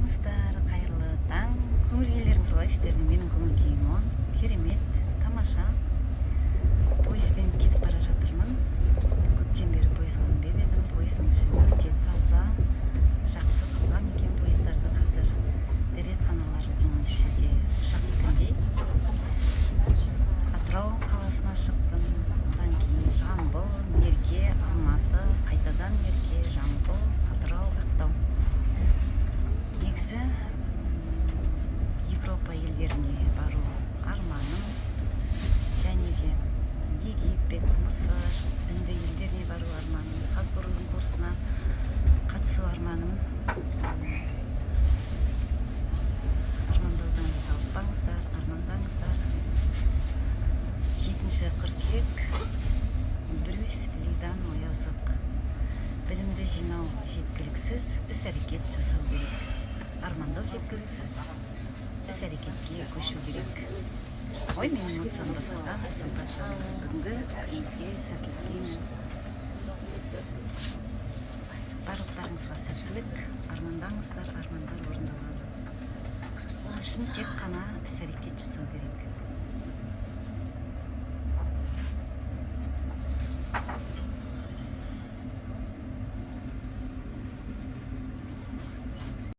армысыздар, қайырлы таң. Көңіл күйлеріңіз қалай сіздердің? Менің көңіл күйім оң, керемет, тамаша. Пойызбен кетіп бара жатырмын. Көптен бері пойызға мінбеп едім. Пойыздың іші өте таза, жақсы қылған екен пойыздарды. Қазір дәретханалардың іші де ұшақ күткендей. Атырау қаласына шықтым. Одан кейін Жамбыл, Мерке, Алматы, қайтадан Мерке, Жамбыл, Атырау, Ақтау. Негізі Европа елдеріне бару арманым, және де Египет, Мысыр, үнді елдеріне бару арманым, Садбурудың курсына қатысу арманым. Армандаудан жалықпаңыздар, армандаңыздар. 7 қыркүйек, Брюс Лидан Оязық. Білімді жинау жеткіліксіз, іс-әрекет жасау керек. Армандау жеткіліксіз, іс-әрекетке көшу керек. Ой, менің эмоциям басқадан салташа. Бүгінгі күніңізге сәттілік тілеймін. Барлықтарыңызға сәттілік, армандаңыздар, армандар орындалады. Ол үшін тек қана іс-әрекет жасау керек.